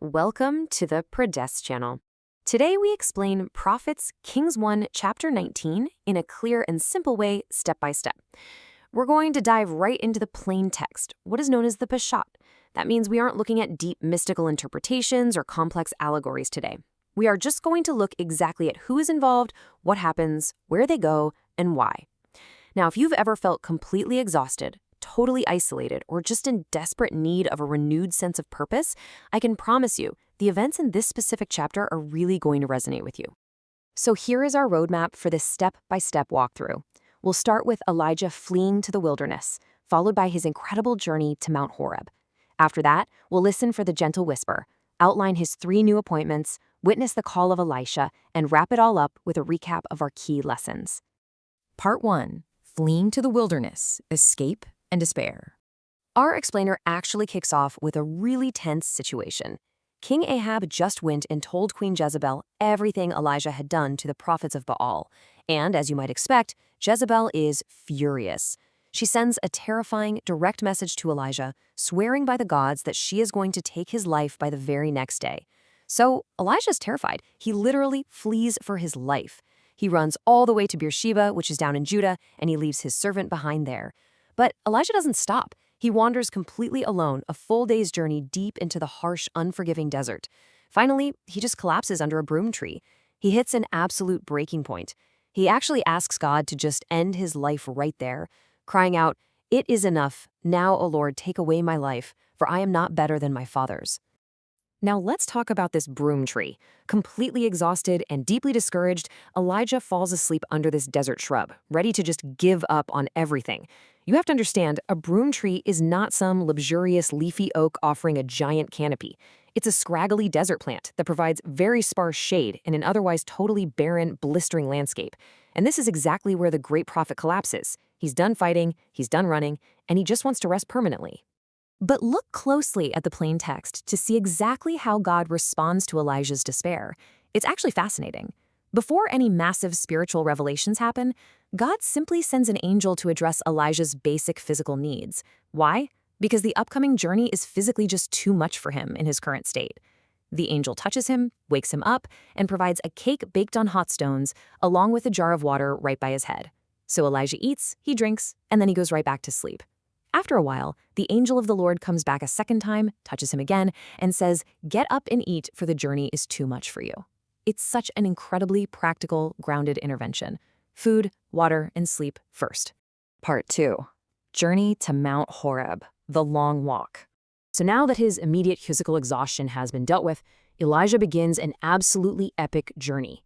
Welcome to the Prodes channel. Today we explain Prophets Kings 1 chapter 19 in a clear and simple way, step by step. We're going to dive right into the plain text, what is known as the Peshat. That means we aren't looking at deep mystical interpretations or complex allegories today. We are just going to look exactly at who is involved, what happens, where they go, and why. Now, if you've ever felt completely exhausted, totally isolated, or just in desperate need of a renewed sense of purpose, I can promise you, the events in this specific chapter are really going to resonate with you. So here is our roadmap for this step-by-step walkthrough. We'll start with Elijah fleeing to the wilderness, followed by his incredible journey to Mount Horeb. After that, we'll listen for the gentle whisper, outline his 3 new appointments, witness the call of Elisha, and wrap it all up with a recap of our key lessons. Part 1. Fleeing to the wilderness, escape and despair. Our explainer actually kicks off with a really tense situation. King Ahab just went and told Queen Jezebel everything Elijah had done to the prophets of Baal. And as you might expect, Jezebel is furious. She sends a terrifying, direct message to Elijah, swearing by the gods that she is going to take his life by the very next day. So Elijah's terrified. He literally flees for his life. He runs all the way to Beersheba, which is down in Judah, and he leaves his servant behind there. But Elijah doesn't stop. He wanders completely alone, a full day's journey deep into the harsh, unforgiving desert. Finally, he just collapses under a broom tree. He hits an absolute breaking point. He actually asks God to just end his life right there, crying out, "It is enough. Now, O Lord, take away my life, for I am not better than my fathers." Now let's talk about this broom tree. Completely exhausted and deeply discouraged, Elijah falls asleep under this desert shrub, ready to just give up on everything. You have to understand, a broom tree is not some luxurious leafy oak offering a giant canopy. It's a scraggly desert plant that provides very sparse shade in an otherwise totally barren, blistering landscape. And this is exactly where the great prophet collapses. He's done fighting, he's done running, and he just wants to rest permanently. But look closely at the plain text to see exactly how God responds to Elijah's despair. It's actually fascinating. Before any massive spiritual revelations happen, God simply sends an angel to address Elijah's basic physical needs. Why? Because the upcoming journey is physically just too much for him in his current state. The angel touches him, wakes him up, and provides a cake baked on hot stones, along with a jar of water right by his head. So Elijah eats, he drinks, and then he goes right back to sleep. After a while, the angel of the Lord comes back a second time, touches him again, and says, "Get up and eat, for the journey is too much for you." It's such an incredibly practical, grounded intervention. Food, water, and sleep first. Part 2. Journey to Mount Horeb, the long walk. So now that his immediate physical exhaustion has been dealt with, Elijah begins an absolutely epic journey.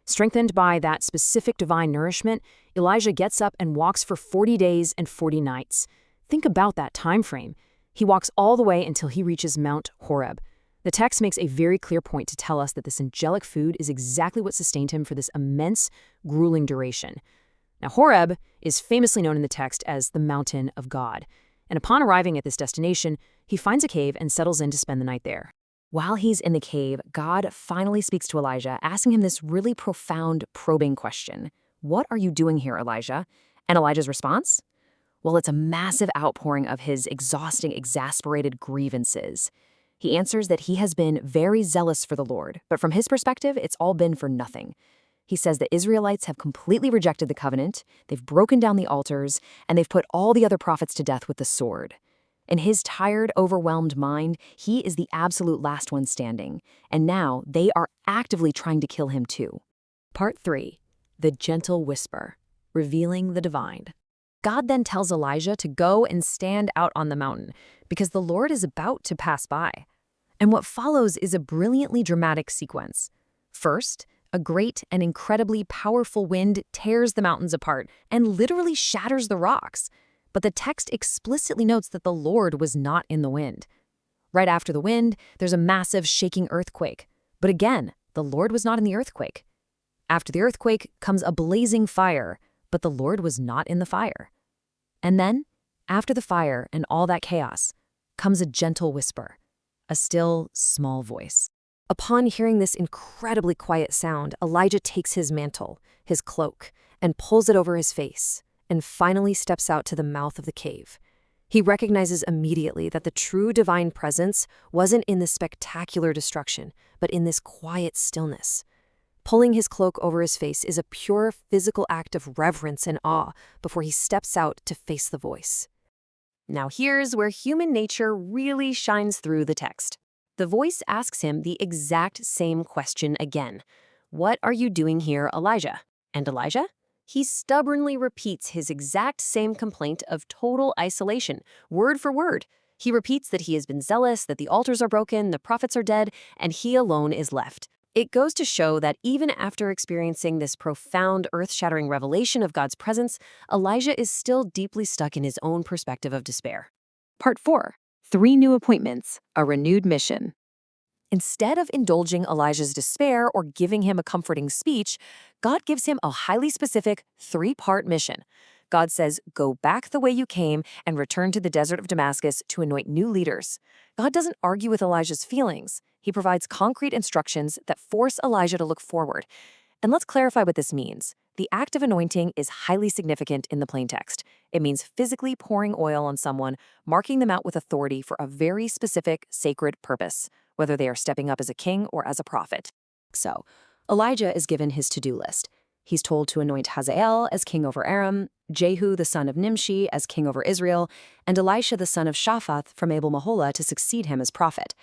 Strengthened by that specific divine nourishment, Elijah gets up and walks for 40 days and 40 nights. Think about that time frame. He walks all the way until he reaches Mount Horeb. The text makes a very clear point to tell us that this angelic food is exactly what sustained him for this immense, grueling duration. Now, Horeb is famously known in the text as the mountain of God. And upon arriving at this destination, he finds a cave and settles in to spend the night there. While he's in the cave, God finally speaks to Elijah, asking him this really profound, probing question. "What are you doing here, Elijah?" And Elijah's response? Well, it's a massive outpouring of his exhausting, exasperated grievances. He answers that he has been very zealous for the Lord, but from his perspective, it's all been for nothing. He says the Israelites have completely rejected the covenant, they've broken down the altars, and they've put all the other prophets to death with the sword. In his tired, overwhelmed mind, he is the absolute last one standing, and now they are actively trying to kill him too. Part 3. The gentle whisper, revealing the divine. God then tells Elijah to go and stand out on the mountain because the Lord is about to pass by. And what follows is a brilliantly dramatic sequence. First, a great and incredibly powerful wind tears the mountains apart and literally shatters the rocks. But the text explicitly notes that the Lord was not in the wind. Right after the wind, there's a massive shaking earthquake. But again, the Lord was not in the earthquake. After the earthquake comes a blazing fire, but the Lord was not in the fire. And then, after the fire and all that chaos, comes a gentle whisper, a still, small voice. Upon hearing this incredibly quiet sound, Elijah takes his mantle, his cloak, and pulls it over his face, and finally steps out to the mouth of the cave. He recognizes immediately that the true divine presence wasn't in the spectacular destruction, but in this quiet stillness. Pulling his cloak over his face is a pure physical act of reverence and awe before he steps out to face the voice. Now here's where human nature really shines through the text. The voice asks him the exact same question again. "What are you doing here, Elijah?" And Elijah? He stubbornly repeats his exact same complaint of total isolation, word for word. He repeats that he has been zealous, that the altars are broken, the prophets are dead, and he alone is left. It goes to show that even after experiencing this profound, earth-shattering revelation of God's presence, Elijah is still deeply stuck in his own perspective of despair. Part 4. 3 new appointments, a renewed mission. Instead of indulging Elijah's despair or giving him a comforting speech, God gives him a highly specific 3-part mission. God says, "Go back the way you came and return to the desert of Damascus to anoint new leaders." God doesn't argue with Elijah's feelings. He provides concrete instructions that force Elijah to look forward. And let's clarify what this means. The act of anointing is highly significant in the plain text. It means physically pouring oil on someone, marking them out with authority for a very specific, sacred purpose, whether they are stepping up as a king or as a prophet. So, Elijah is given his to-do list. He's told to anoint Hazael as king over Aram, Jehu the son of Nimshi as king over Israel, and Elisha the son of Shaphat from Abel-Meholah to succeed him as prophet.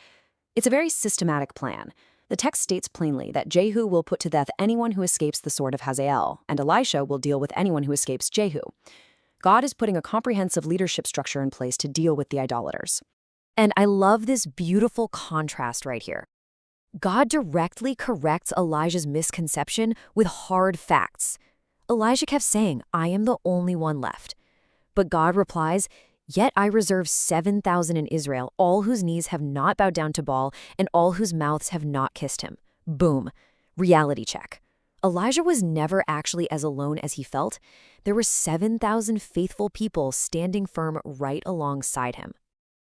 It's a very systematic plan. The text states plainly that Jehu will put to death anyone who escapes the sword of Hazael, and Elisha will deal with anyone who escapes Jehu. God is putting a comprehensive leadership structure in place to deal with the idolaters. And I love this beautiful contrast right here. God directly corrects Elijah's misconception with hard facts. Elijah kept saying, "I am the only one left." But God replies, "Yet I reserve 7,000 in Israel, all whose knees have not bowed down to Baal, and all whose mouths have not kissed him." Boom. Reality check. Elijah was never actually as alone as he felt. There were 7,000 faithful people standing firm right alongside him.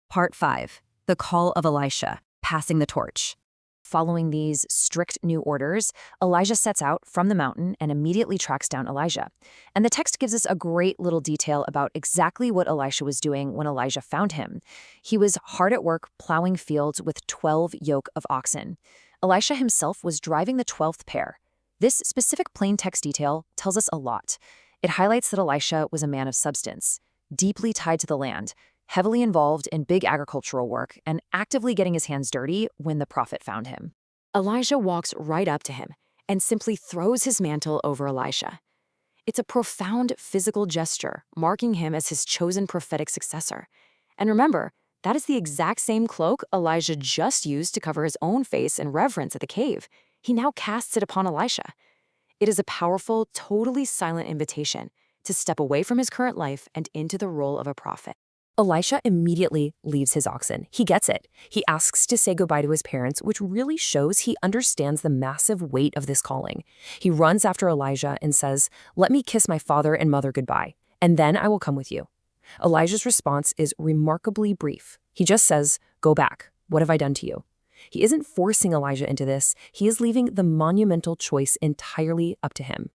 Part 5. The Call of Elisha, Passing the Torch. Following these strict new orders, Elijah sets out from the mountain and immediately tracks down Elijah. And the text gives us a great little detail about exactly what Elisha was doing when Elijah found him. He was hard at work plowing fields with 12 yoke of oxen. Elisha himself was driving the 12th pair. This specific plain text detail tells us a lot. It highlights that Elisha was a man of substance, deeply tied to the land, heavily involved in big agricultural work, and actively getting his hands dirty when the prophet found him. Elijah walks right up to him and simply throws his mantle over Elisha. It's a profound physical gesture, marking him as his chosen prophetic successor. And remember, that is the exact same cloak Elijah just used to cover his own face in reverence at the cave. He now casts it upon Elisha. It is a powerful, totally silent invitation to step away from his current life and into the role of a prophet. Elisha immediately leaves his oxen. He gets it. He asks to say goodbye to his parents, which really shows he understands the massive weight of this calling. He runs after Elijah and says, "Let me kiss my father and mother goodbye, and then I will come with you." Elijah's response is remarkably brief. He just says, "Go back. What have I done to you?" He isn't forcing Elijah into this. He is leaving the monumental choice entirely up to him.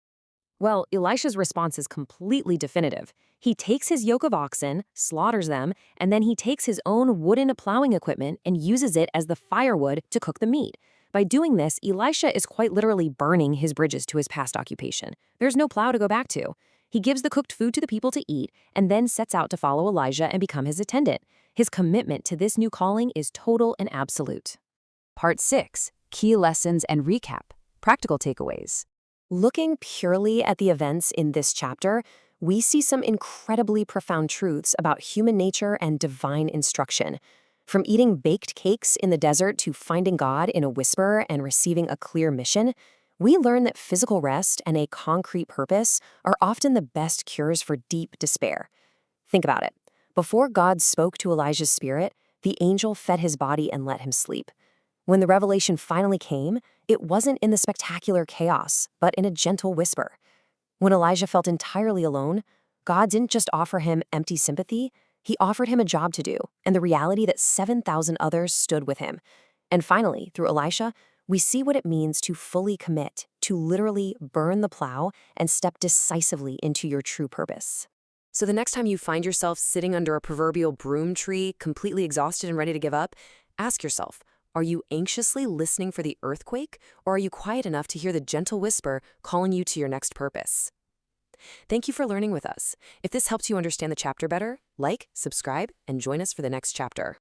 Well, Elisha's response is completely definitive. He takes his yoke of oxen, slaughters them, and then he takes his own wooden plowing equipment and uses it as the firewood to cook the meat. By doing this, Elisha is quite literally burning his bridges to his past occupation. There's no plow to go back to. He gives the cooked food to the people to eat and then sets out to follow Elijah and become his attendant. His commitment to this new calling is total and absolute. Part 6. Key Lessons and Recap. Practical Takeaways. Looking purely at the events in this chapter, we see some incredibly profound truths about human nature and divine instruction. From eating baked cakes in the desert to finding God in a whisper and receiving a clear mission, we learn that physical rest and a concrete purpose are often the best cures for deep despair. Think about it. Before God spoke to Elijah's spirit, the angel fed his body and let him sleep. When the revelation finally came, it wasn't in the spectacular chaos, but in a gentle whisper. When Elijah felt entirely alone, God didn't just offer him empty sympathy, he offered him a job to do, and the reality that 7,000 others stood with him. And finally, through Elisha, we see what it means to fully commit, to literally burn the plow and step decisively into your true purpose. So the next time you find yourself sitting under a proverbial broom tree, completely exhausted and ready to give up, ask yourself, are you anxiously listening for the earthquake, or are you quiet enough to hear the gentle whisper calling you to your next purpose? Thank you for learning with us. If this helps you understand the chapter better, like, subscribe, and join us for the next chapter.